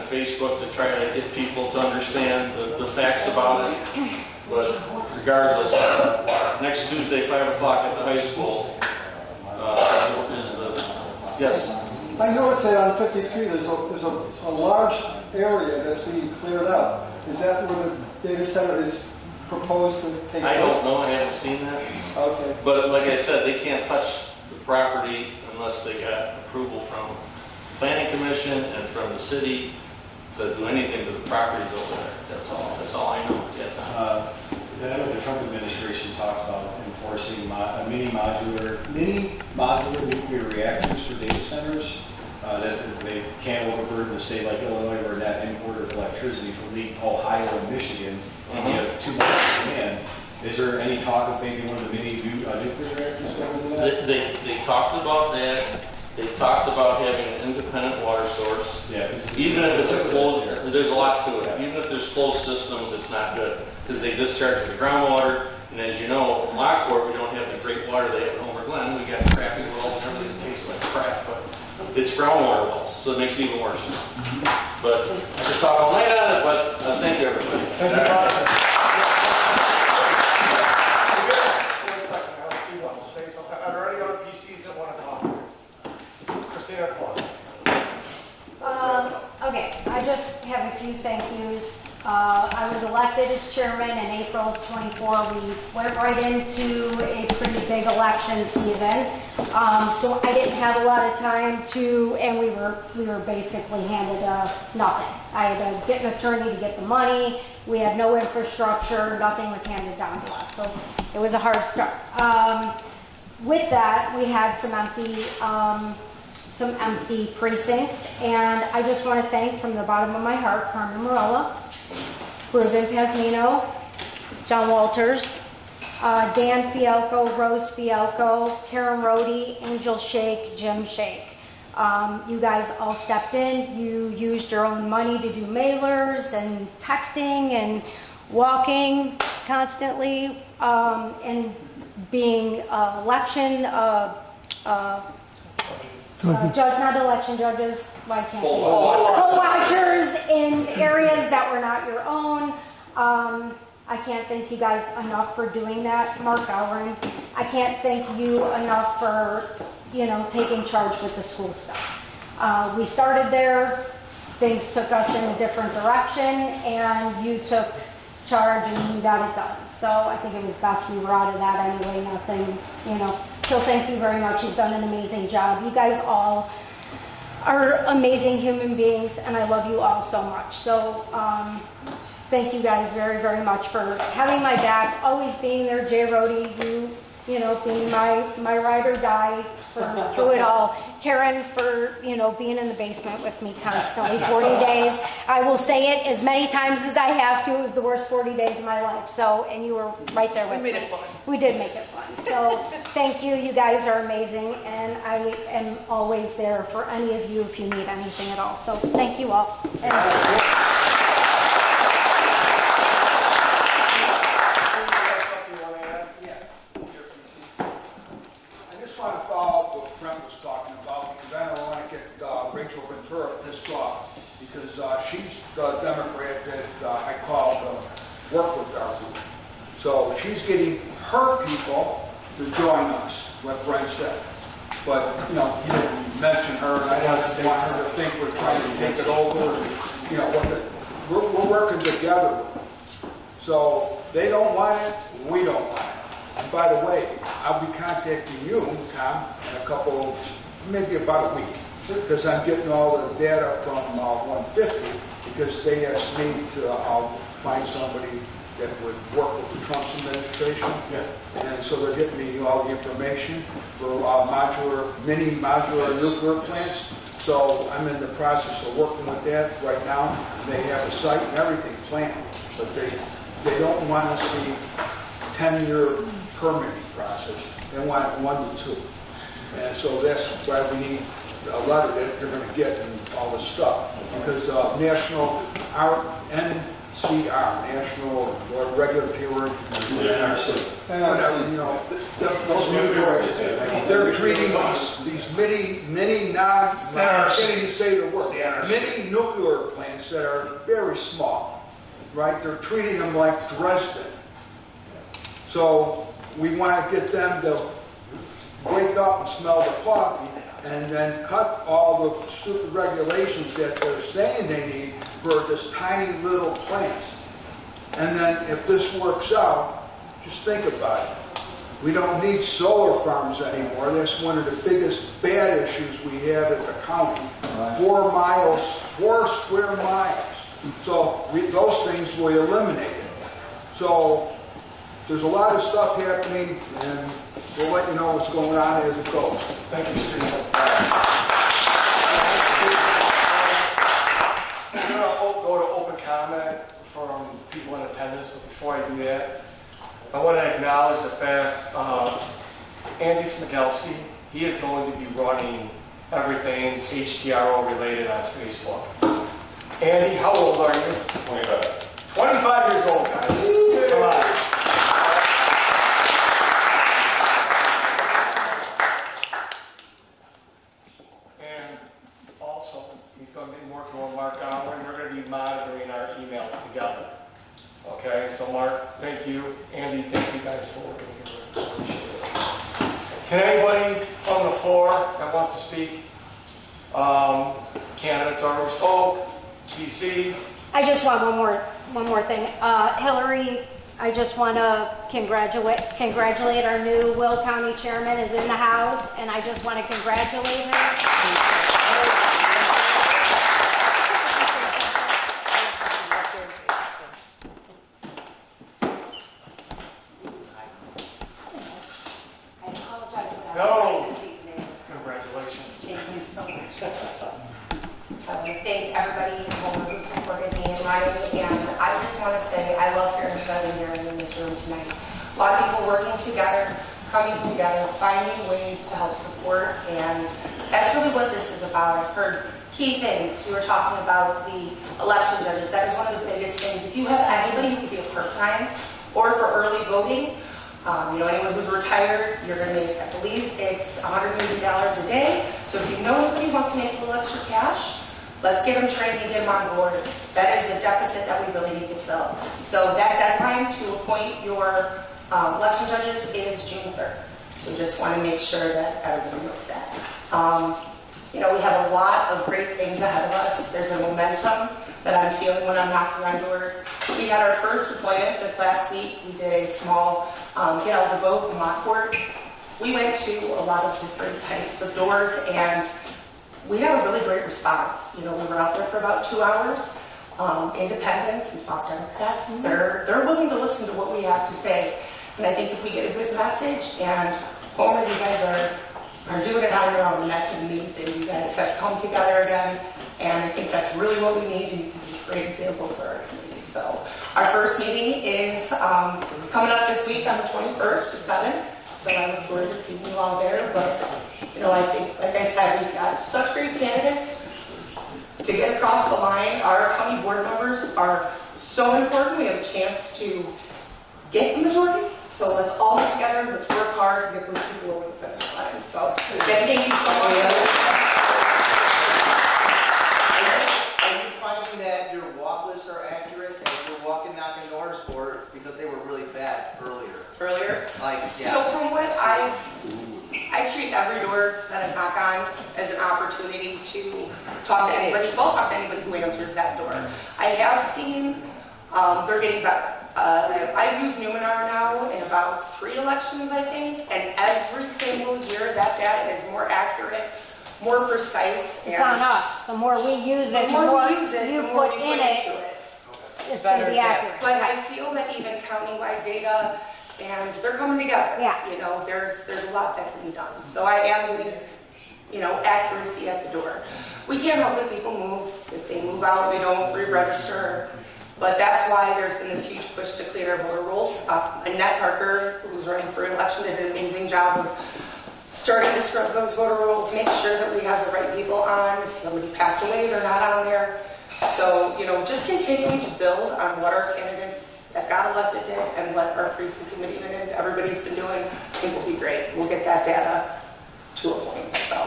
Facebook to try to get people to understand the facts about it. But regardless, next Tuesday, 5 o'clock at the high school, yes. I noticed that on 53 there's a large area that's being cleared out. Is that where the data center is proposed to take place? I don't know. I haven't seen that. Okay. But like I said, they can't touch the property unless they got approval from the Planning Commission and from the city to do anything to the properties over there. That's all I know at that time. The Trump administration talked about enforcing mini modular nuclear reactors for data centers that they can't overburden a state like Illinois or net importer of electricity from Ohio and Michigan, and you have too much demand. Is there any talk of maybe one of the mini nuclear reactors going to that? They talked about that. They talked about having an independent water source. Yeah. Even if it's a closed, there's a lot to it. Even if there's closed systems, it's not good, because they discharge the groundwater, and as you know, in Lockport, we don't have the great water they have in Homer Glen. We got crappy wells and everything that tastes like crap, but it's groundwater wells, so it makes it even worse. But I could talk all night on it, but thank you, everybody. Thank you, Bob. Steve wants to say something. Are there any other PCs that want to talk? Christina Claus. Okay, I just have a few thank yous. I was elected as chairman in April of '24. We went right into a pretty big election season. So I didn't have a lot of time to, and we were basically handed nothing. I had to get an attorney to get the money. We had no infrastructure. Nothing was handed down to us. So it was a hard start. With that, we had some empty precincts, and I just want to thank from the bottom of my heart Carmen Morella, Ruben Pasmino, John Walters, Dan Fialco, Rose Fialco, Karen Rohde, Angel Shake, Jim Shake. You guys all stepped in. You used your own money to do mailers and texting and walking constantly, and being election not election judges, why can't poll watchers in areas that were not your own. I can't thank you guys enough for doing that. Mark Gowron, I can't thank you enough for, taking charge with the school stuff. We started there, things took us in a different direction, and you took charge and you got it done. So I think it was best we were out of that anyway, nothing, So thank you very much. You've done an amazing job. You guys all are amazing human beings, and I love you all so much. So thank you guys very, very much for having my back, always being there. Jay Rohde, being my ride or die through it all. Karen for, being in the basement with me constantly, 40 days. I will say it as many times as I have to. It was the worst 40 days of my life. So, and you were right there with me. We made it fun. We did make it fun. So thank you. You guys are amazing. And I am always there for any of you if you need anything at all. So thank you all. Pissed off because she's the Democrat that I called to work with us. So she's getting her people to join us, what Brent said. But, you didn't mention her, and I don't want her to think we're trying to take it over. We're working together with them. So they don't want it, we don't want it. And by the way, I'll be contacting you, Tom, in maybe about a week. Because I'm getting all the data from 150, because they asked me to find somebody that would work with the Trump's administration. Yeah. And so they're getting me all the information for mini modular nuclear plants. So I'm in the process of working with that right now. They have a site and everything planned, but they don't want to see 10-year permitting process. They want 1 to 2. And so that's why we need a letter that you're going to get and all this stuff, because National NCR, National Regulatory NRC, they're treating these mini I can't even say the word, mini nuclear plants that are very small, right? They're treating them like Dresden. So we want to get them to wake up and smell the coffee, and then cut all the stupid regulations that they're saying they need for this tiny little plants. And then if this works out, just think about it. We don't need solar farms anymore. That's one of the biggest bad issues we have at the county. 4 square miles. So those things we eliminated. So there's a lot of stuff happening, and we'll let you know what's going on as it goes. Thank you, Steve. We're going to go to open comment from people in attendance, but before I do that, I want to acknowledge the fact Andy Smigelski, he is going to be running everything Htro related on Facebook. Andy, how old are you? 25. our emails together. Okay, so Mark, thank you. Andy, thank you guys for working together. Appreciate it. Can anybody on the floor that wants to speak? Candidates already spoke. PCs. I just want one more thing. Hillary, I just want to congratulate our new Will County Chairman is in the house, and I just want to congratulate her. I apologize that I No. was late this evening. Congratulations. Thank you so much. I want to thank everybody in Homer who supported me in running, and I just want to say I love hearing everybody here in this room tonight. A lot of people working together, coming together, finding ways to help support, and that's really what this is about. I've heard key things. You were talking about the election judges. That is one of the biggest things. If you have anybody who could be a part-time or for early voting, anyone who's retired, you're going to make, I believe it's $180 a day. So if you know anybody who wants to make a little extra cash, let's get them trained and get them on board. That is a deficit that we really need to fill. So that deadline to appoint your election judges is June 3rd. So just want to make sure that everybody knows that. We have a lot of great things ahead of us. There's a momentum that I'm feeling when I'm knocking on doors. We had our first appointment this last week. We did a small get out the vote in Lockport. We went to a lot of different types of doors, and we had a really great response. We were out there for about 2 hours. Independents and soft Democrats, they're willing to listen to what we have to say. And I think if we get a good message, and Homer, you guys are doing it on your own, and that's amazing. You guys have come together again, and I think that's really what we need, and you can be a great example for our community. So our first meeting is coming up this week on the 21st at 7. So I look forward to seeing you all there. But, I think, like I said, we've got such great candidates to get across the line. Our county board members are so important. We have a chance to get the majority. So let's all get together, let's work hard, and get those people over the finish line. So thank you so much. Are you finding that your walk lists are accurate as you're walking knocking doors, or because they were really bad earlier? So from what I treat every door that I knock on as an opportunity to talk to anybody. So I'll talk to anybody who answers that door. I have seen they're getting better. I've used Numenar now in about 3 elections, I think, and every single year that data is more accurate, more precise. It's on us. The more we use it, the more you put in it, it's going to be accurate. But I feel that even countywide data, and they're coming together. Yeah. There's a lot that can be done. So I am getting, accuracy at the door. We can't help it. People move. If they move out, they don't re-register. But that's why there's been this huge push to clean our voter rolls. Annette Parker, who's running for election, did an amazing job of starting to scrub those voter rolls, make sure that we have the right people on. If somebody passed away, they're not on there. So, just continuing to build on what our candidates that got elected did and what our precinct committee and everybody's been doing, I think will be great. We'll get that data to a point. So,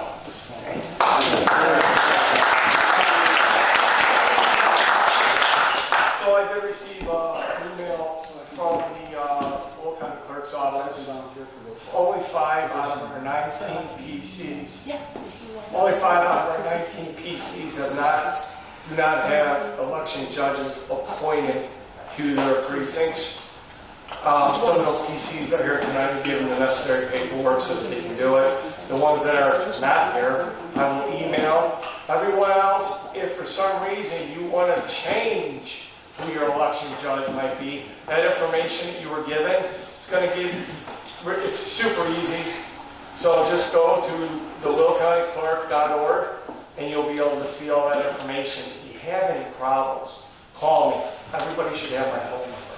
So I did receive an email from the Will County Clerk's office. Only 5 out of our 19 PCs. Only 5 out of our 19 PCs do not have election judges appointed to their precincts. Some of those PCs that are here tonight have given the necessary paperwork so that they can do it. The ones that are not here, I will email. Everyone else, if for some reason you want to change who your election judge might be, that information that you were given, it's super easy. So just go to thewillcountyclerk.org and you'll be able to see all that information. If you have any problems, call me. Everybody should have my phone number.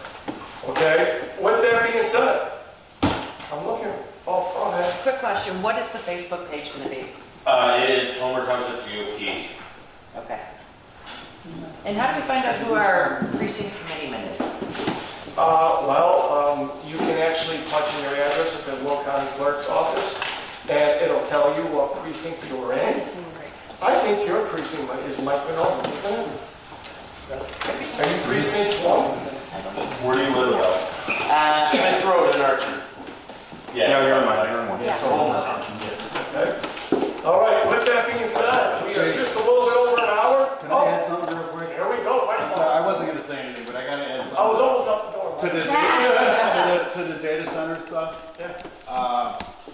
Okay? With that being said, I'm looking. Oh, go ahead. Quick question. What is the Facebook page going to be? It is Homer Township GOP. Okay. And how do we find out who our precinct committeeman is? You can actually punch in your address at the Will County Clerk's office, and it'll tell you what precinct you're in. I think your precinct is Mike Manolo, isn't it? Are you precinct 1? Where do you live though? Smith Road in Archer. Yeah, you're in mine, you're in one. So Homer Township. Okay. All right, with that being said, we are just a little bit over an hour. Can I add something real quick? There we go. I wasn't gonna say anything, but I gotta add something. I was almost out the door. To the data center stuff. Yeah.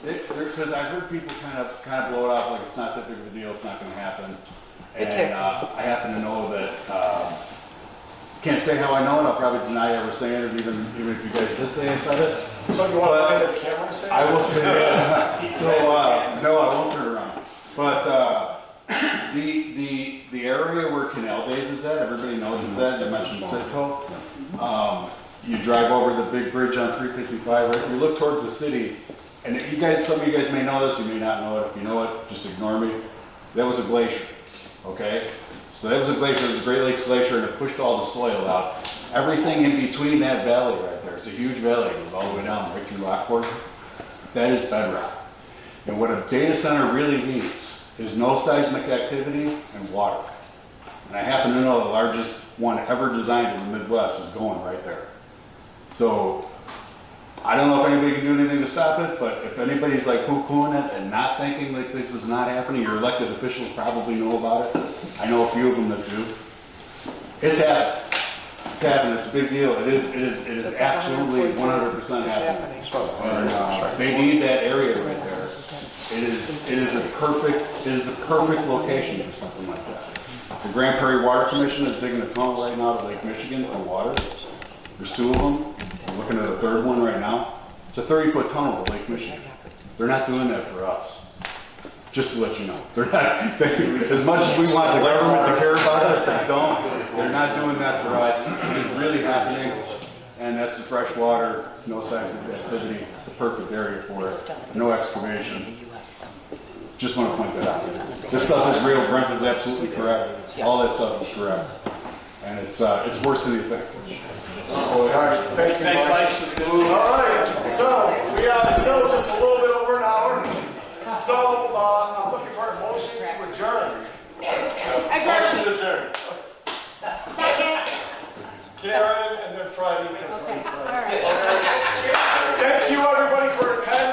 Because I heard people kind of blow it off like it's not that big of a deal, it's not gonna happen. And I happen to know that, can't say how I know it, I'll probably deny ever saying it, even if you guys did say I said it. So you want to look at the camera and say it? I will say it. So, no, I won't turn around. But the area where Canal Days is at, everybody knows that, you mentioned Citco. You drive over the big bridge on 355, right? You look towards the city, and you guys, some of you guys may know this, you may not know it. If you know it, just ignore me. That was a glacier, okay? So that was a glacier, it was a Great Lakes glacier, and it pushed all the soil out. Everything in between that valley right there, it's a huge valley, it goes all the way down right through Rockport. That is bedrock. And what a data center really needs is no seismic activity and water. And I happen to know the largest one ever designed in the Midwest is going right there. So I don't know if anybody can do anything to stop it, but if anybody's like poo-pooing it and not thinking like this is not happening, your elected officials probably know about it. I know a few of them that do. It's happening. It's happening. It's a big deal. It is absolutely 100% happening. And they need that area right there. It is a perfect location for something like that. The Grand Prairie Water Commission is digging a tunnel right now to Lake Michigan for water. There's 2 of them. We're looking at a 3rd one right now. It's a 30-foot tunnel to Lake Michigan. They're not doing that for us. Just to let you know. They're not, as much as we want the government to care about us, they don't. They're not doing that for us. It is really happening. And that's the fresh water, no seismic activity, the perfect area for it. No excavation. Just want to point that out. This stuff is real. Brent is absolutely correct. All that stuff is correct. And it's worse than you think. All right, thank you, Mike. All right, so we are still just a little bit over an hour. So I'm looking for a motion to adjourn. Motion to adjourn. Second. Karen and then Friday. Okay, all right. Thank you, everybody, for attending.